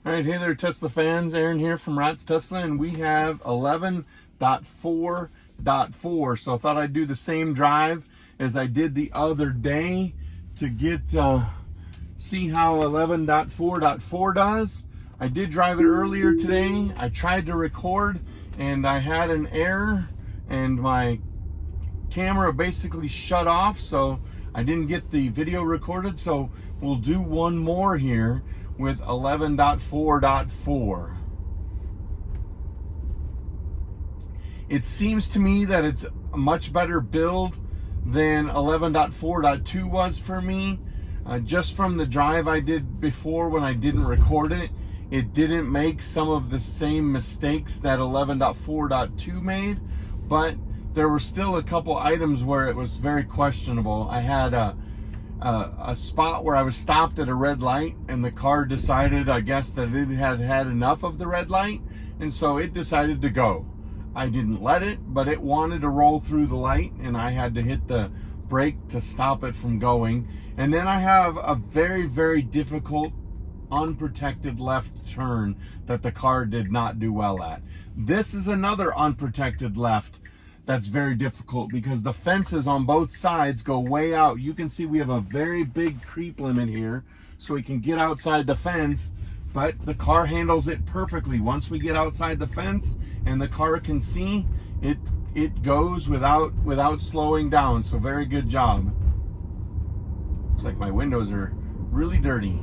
All right, hey there, Tesla fans. Aaron here from Rats Tesla, and we have 11.4.4. So I thought I'd do the same drive as I did the other day to get see how 11.4.4 does. I did drive it earlier today. I tried to record, and I had an error, and my camera basically shut off, so I didn't get the video recorded. So we'll do one more here with 11.4.4. It seems to me that it's a much better build than 11.4.2 was for me. Just from the drive I did before when I didn't record it, it didn't make some of the same mistakes that 11.4.2 made, but there were still a couple items where it was very questionable. I had a spot where I was stopped at a red light, and the car decided, I guess, that it had had enough of the red light, and so it decided to go. I didn't let it, but it wanted to roll through the light, and I had to hit the brake to stop it from going. And then I have a very, very difficult unprotected left turn that the car did not do well at. This is another unprotected left that's very difficult because the fences on both sides go way out. You can see we have a very big creep limit here, so we can get outside the fence, but the car handles it perfectly. Once we get outside the fence and the car can see, it goes without slowing down. So very good job. Looks like my windows are really dirty.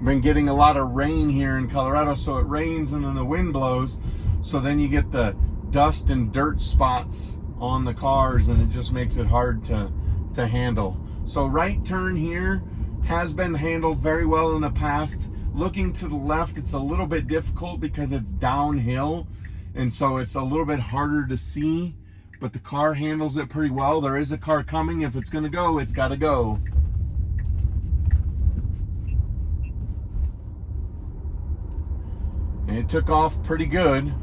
Been getting a lot of rain here in Colorado, so it rains and then the wind blows, so then you get the dust and dirt spots on the cars, and it just makes it hard to handle. So right turn here has been handled very well in the past. Looking to the left, it's a little bit difficult because it's downhill, and so it's a little bit harder to see, but the car handles it pretty well. There is a car coming. If it's going to go, it's got to go. And it took off pretty good.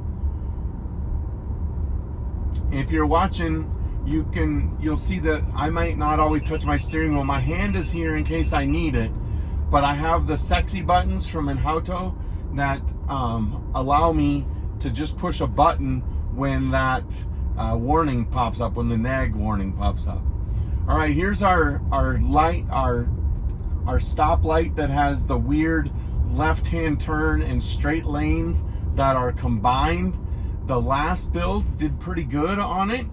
If you're watching, you'll see that I might not always touch my steering wheel. My hand is here in case I need it, but I have the sexy buttons from Enhauto that allow me to just push a button when that warning pops up, when the nag warning pops up. All right, here's our light, our stop light that has the weird left-hand turn and straight lanes that are combined. The last build did pretty good on it,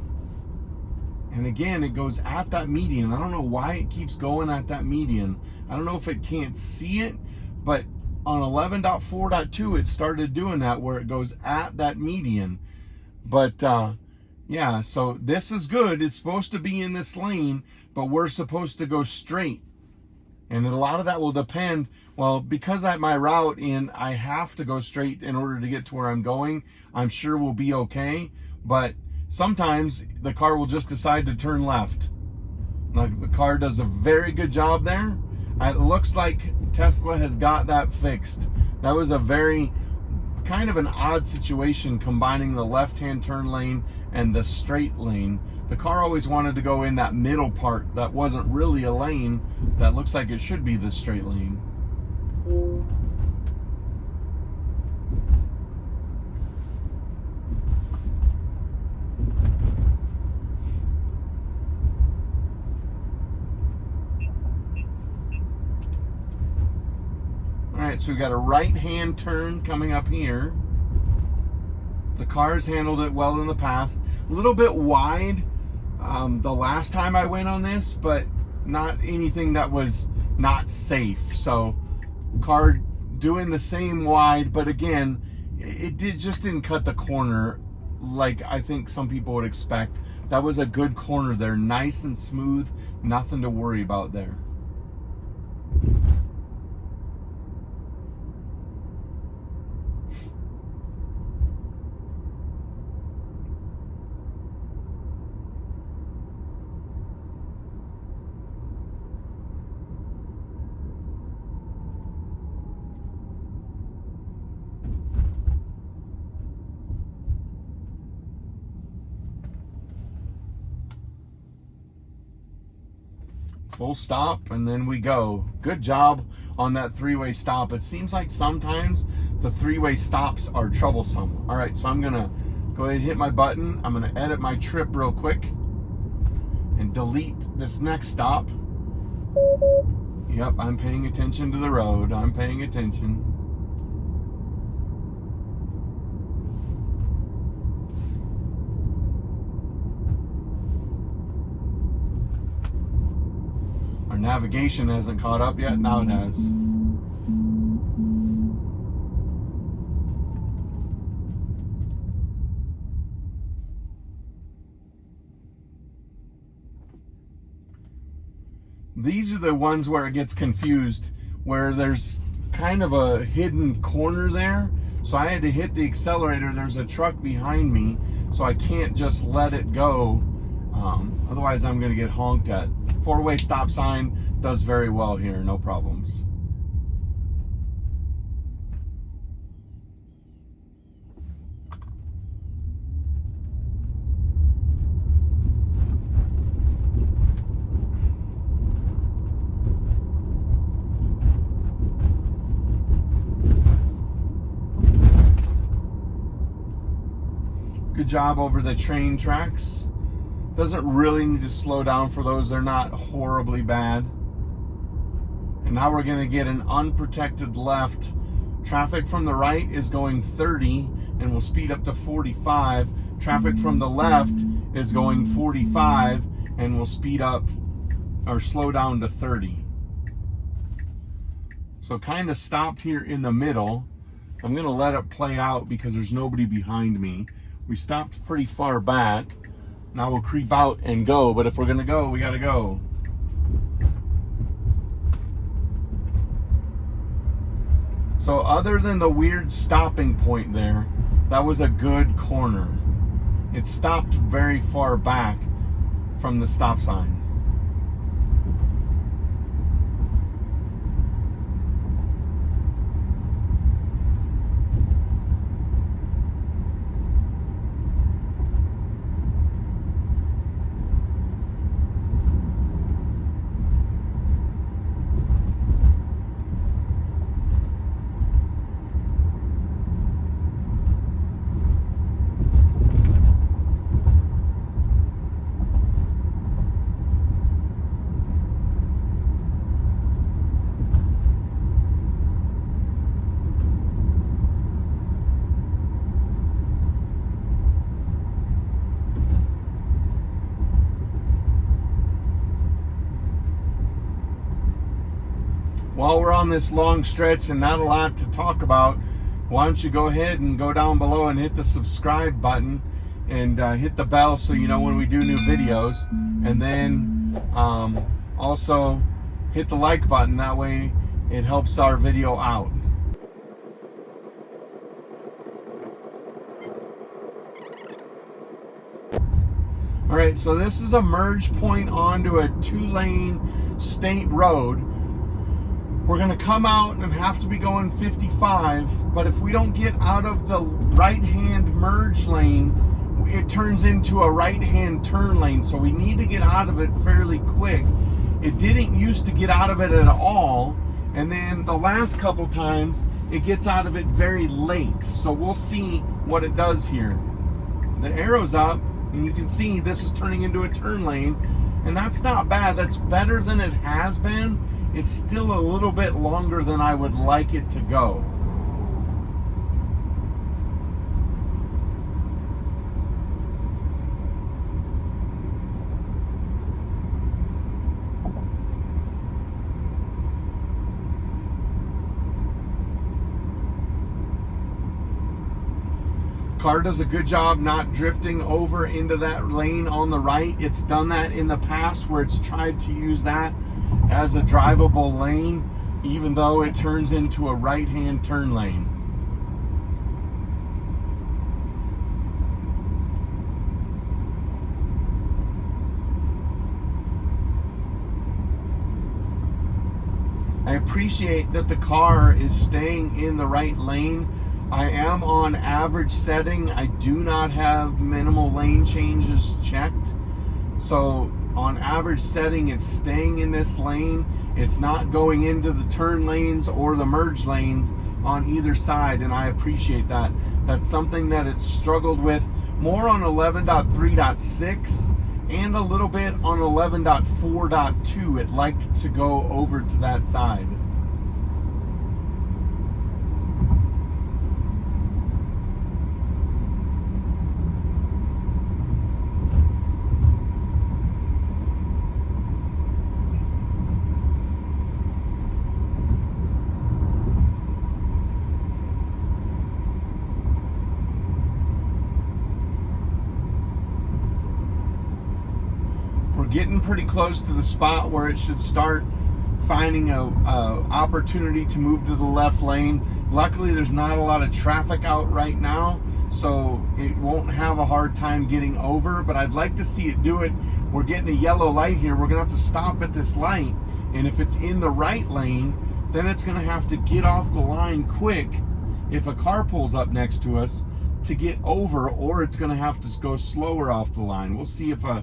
and again, it goes at that median. I don't know why it keeps going at that median. I don't know if it can't see it, but on 11.4.2 it started doing that, where it goes at that median. But yeah, so this is good. It's supposed to be in this lane, but we're supposed to go straight. And a lot of that will depend, well, because at my route I have to go straight in order to get to where I'm going. I'm sure we'll be okay, but sometimes the car will just decide to turn left. Like, the car does a very good job there. It looks like Tesla has got that fixed. That was a very kind of an odd situation, combining the left-hand turn lane and the straight lane. The car always wanted to go in that middle part that wasn't really a lane, that looks like it should be the straight lane. All right, so we've got a right-hand turn coming up here. The car's handled it well in the past. A little bit wide the last time I went on this, but not anything that was not safe. So car doing the same wide, but again, it just didn't cut the corner like I think some people would expect. That was a good corner there, nice and smooth, nothing to worry about there. full stop, and then we go. Good job on that three-way stop. It seems like sometimes the three-way stops are troublesome. All right, so I'm gonna go ahead and hit my button. I'm gonna edit my trip real quick and delete this next stop. Yep, I'm paying attention to the road. I'm paying attention. Our navigation hasn't caught up yet. Now it has. These are the ones where it gets confused, where there's kind of a hidden corner there. So I had to hit the accelerator. There's a truck behind me, so I can't just let it go. Otherwise, I'm going to get honked at. Four-way stop sign does very well here, no problems. Good job over the train tracks. Doesn't really need to slow down for those. They're not horribly bad. And now we're going to get an unprotected left. Traffic from the right is going 30 and will speed up to 45. Traffic from the left is going 45 and will speed up or slow down to 30. So kind of stopped here in the middle. I'm going to let it play out because there's nobody behind me. We stopped pretty far back. Now we'll creep out and go, but if we're gonna go, we gotta go. So other than the weird stopping point there, that was a good corner. It stopped very far back from the stop sign. While we're on this long stretch and not a lot to talk about, why don't you go ahead and go down below and hit the subscribe button and hit the bell so you know when we do new videos, and then also hit the like button. That way it helps our video out. All right, so this is a merge point onto a 2-lane state road. We're gonna come out and have to be going 55, but if we don't get out of the right-hand merge lane, it turns into a right-hand turn lane, so we need to get out of it fairly quick. It didn't used to get out of it at all, and then the last couple times, it gets out of it very late, so we'll see what it does here. The arrow's up, and you can see this is turning into a turn lane, and that's not bad. That's better than it has been. It's still a little bit longer than I would like it to go. Car does a good job not drifting over into that lane on the right. It's done that in the past where it's tried to use that as a drivable lane, even though it turns into a right-hand turn lane. I appreciate that the car is staying in the right lane. I am on average setting. I do not have minimal lane changes checked. So on average setting, it's staying in this lane. It's not going into the turn lanes or the merge lanes on either side, and I appreciate that. That's something that it's struggled with more on 11.3.6 and a little bit on 11.4.2. It liked to go over to that side. Getting pretty close to the spot where it should start finding a opportunity to move to the left lane. Luckily, there's not a lot of traffic out right now, so it won't have a hard time getting over, but I'd like to see it do it. We're getting a yellow light here. We're gonna have to stop at this light, and if it's in the right lane, then it's gonna have to get off the line quick if a car pulls up next to us to get over, or it's going to have to go slower off the line. We'll see if a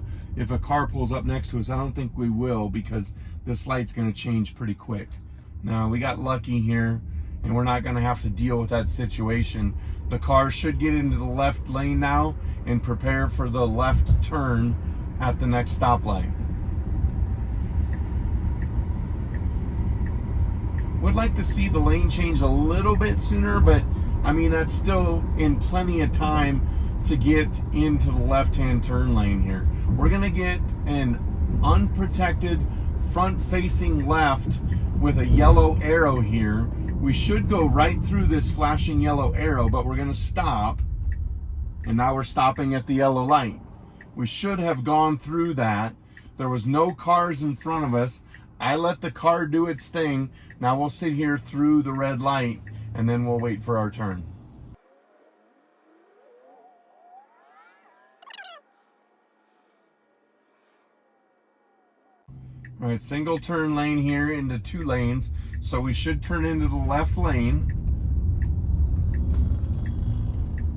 car pulls up next to us. I don't think we will, because this light's going to change pretty quick. Now, we got lucky here, and we're not going to have to deal with that situation. The car should get into the left lane now and prepare for the left turn at the next stoplight. Would like to see the lane change a little bit sooner, but I mean, that's still in plenty of time to get into the left-hand turn lane here. We're going to get an unprotected front-facing left with a yellow arrow here. We should go right through this flashing yellow arrow, but we're going to stop. And now we're stopping at the yellow light. We should have gone through that. There was no cars in front of us. I let the car do its thing. Now we'll sit here through the red light, and then we'll wait for our turn. All right, single turn lane here into 2 lanes, so we should turn into the left lane.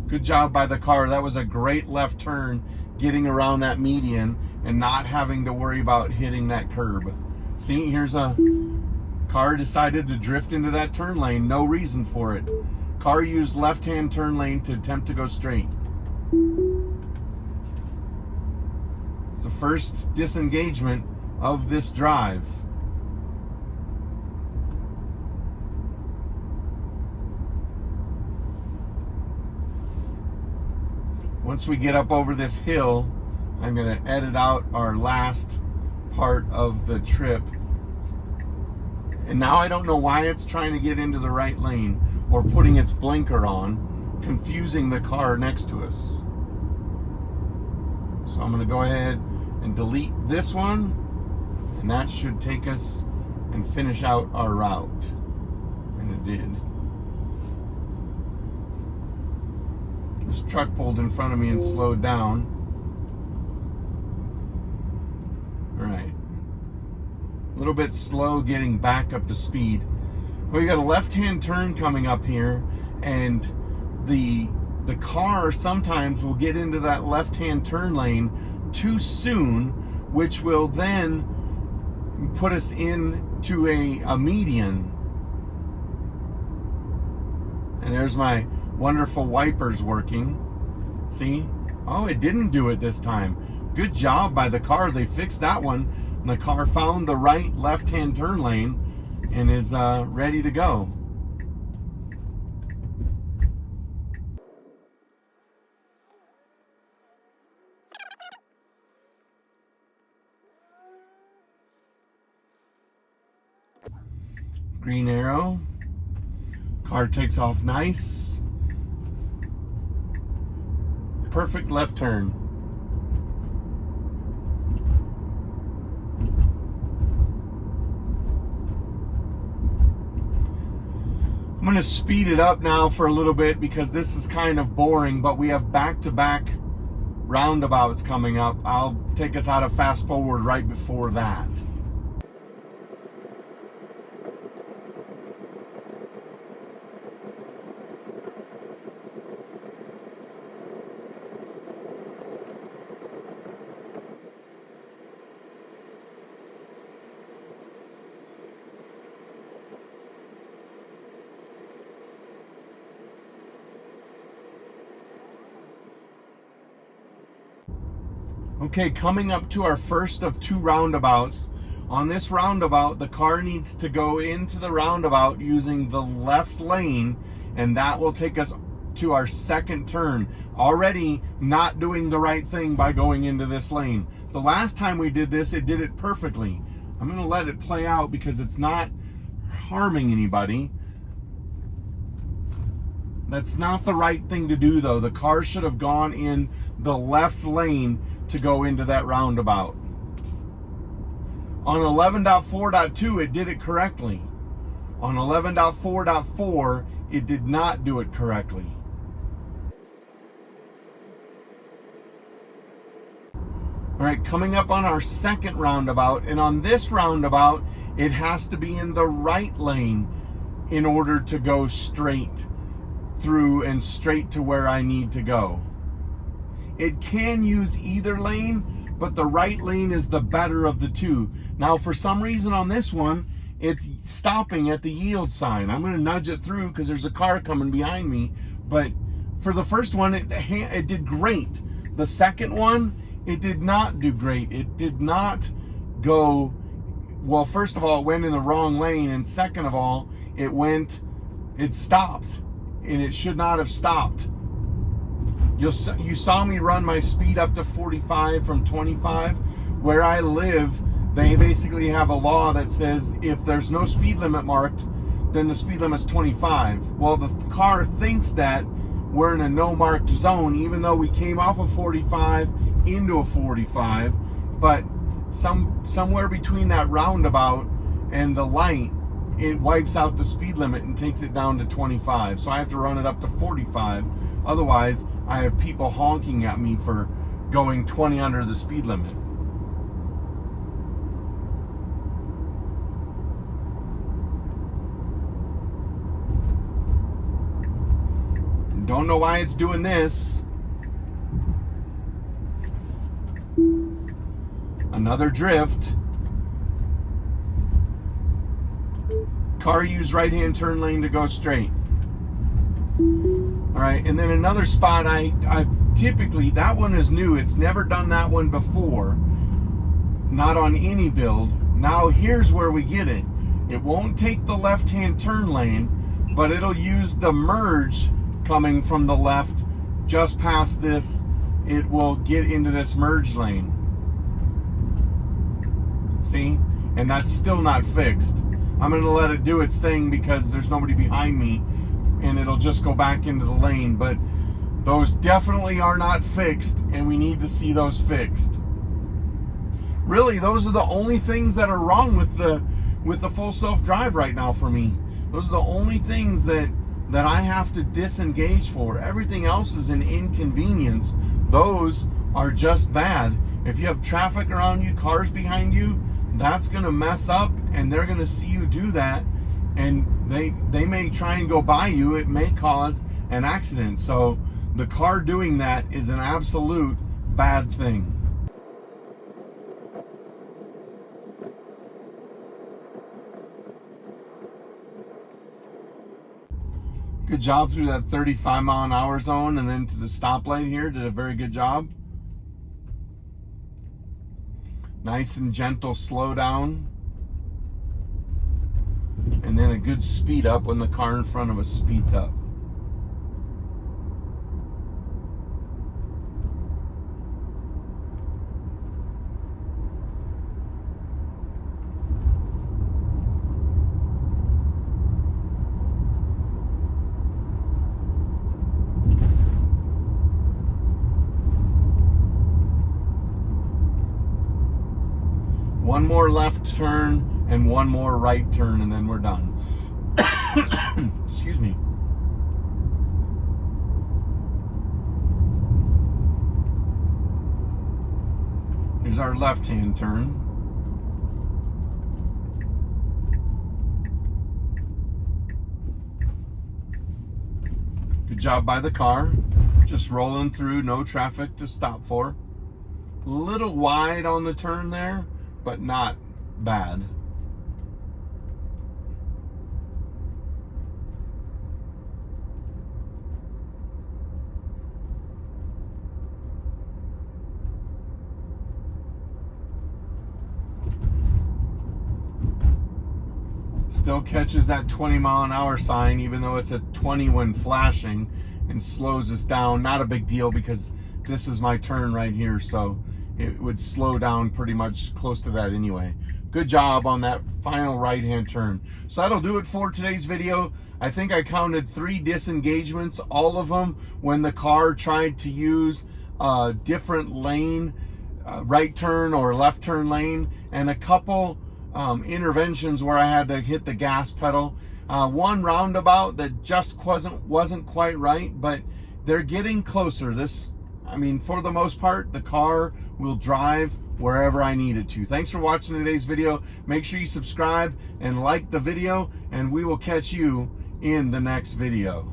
Good job by the car. That was a great left turn, getting around that median and not having to worry about hitting that curb. See, here's a car decided to drift into that turn lane. No reason for it. Car used left-hand turn lane to attempt to go straight. It's the first disengagement of this drive. Once we get up over this hill, I'm going to edit out our last part of the trip. And now I don't know why it's trying to get into the right lane or putting its blinker on, confusing the car next to us. So I'm going to go ahead and delete this one, and that should take us and finish out our route. And it did. This truck pulled in front of me and slowed down. All right. A little bit slow getting back up to speed. We got a left-hand turn coming up here, and the car sometimes will get into that left-hand turn lane too soon, which will then put us into a median. And there's my wonderful wipers working. See? Oh, it didn't do it this time. Good job by the car. They fixed that one. And the car found the right left-hand turn lane and is ready to go. Green arrow. Car takes off nice. Perfect left turn. I'm going to speed it up now for a little bit because this is kind of boring, but we have back-to-back roundabouts coming up. I'll take us out of fast forward right before that. Okay, coming up to our first of 2 roundabouts. On this roundabout, the car needs to go into the roundabout using the left lane, and that will take us to our second turn. Already not doing the right thing by going into this lane. The last time we did this, it did it perfectly. I'm going to let it play out because it's not harming anybody. That's not the right thing to do, though. The car should have gone in the left lane to go into that roundabout. On 11.4.2, it did it correctly. On 11.4.4, it did not do it correctly. All right, coming up on our second roundabout, and on this roundabout, it has to be in the right lane in order to go straight through and straight to where I need to go. It can use either lane, but the right lane is the better of the two. Now, for some reason on this one, it's stopping at the yield sign. I'm going to nudge it through because there's a car coming behind me. But for the first one, it did great. The second one, it did not do great. It did not go, well, first of all, it went in the wrong lane. And second of all, it stopped. And it should not have stopped. You saw me run my speed up to 45 from 25. Where I live, they basically have a law that says if there's no speed limit marked, then the speed limit's 25. Well, the car thinks that we're in a no marked zone, even though we came off of 45 into a 45. But somewhere between that roundabout and the light, it wipes out the speed limit and takes it down to 25. So I have to run it up to 45. Otherwise, I have people honking at me for going 20 under the speed limit. Don't know why it's doing this. Another drift. Car use right-hand turn lane to go straight. All right, and then another spot I've typically, that one is new. It's never done that one before. Not on any build. Now here's where we get it. It won't take the left-hand turn lane, but it'll use the merge coming from the left just past this. It will get into this merge lane. See? And that's still not fixed. I'm going to let it do its thing because there's nobody behind me, and it'll just go back into the lane. But those definitely are not fixed, and we need to see those fixed. Really, those are the only things that are wrong with the full self-drive right now for me. Those are the only things that I have to disengage for. Everything else is an inconvenience. Those are just bad. If you have traffic around you, cars behind you, that's going to mess up, and they're going to see you do that, and they may try and go by you. It may cause an accident. So the car doing that is an absolute bad thing. Good job through that 35 mile an hour zone and then to the stoplight here. Did a very good job. Nice and gentle slow down. And then a good speed up when the car in front of us speeds up. One more left turn and one more right turn, and then we're done. Excuse me. Here's our left-hand turn. Good job by the car. Just rolling through, no traffic to stop for. A little wide on the turn there, but not bad. Still catches that 20-mile-an-hour sign, even though it's a 20 when flashing, and slows us down. Not a big deal because this is my turn right here, so it would slow down pretty much close to that anyway. Good job on that final right-hand turn. So that'll do it for today's video. I think I counted 3 disengagements, all of them when the car tried to use a different lane, right turn or left turn lane, and a couple interventions where I had to hit the gas pedal. One roundabout that just wasn't quite right, but they're getting closer. I mean, for the most part, the car will drive wherever I need it to. Thanks for watching today's video. Make sure you subscribe and like the video, and we will catch you in the next video.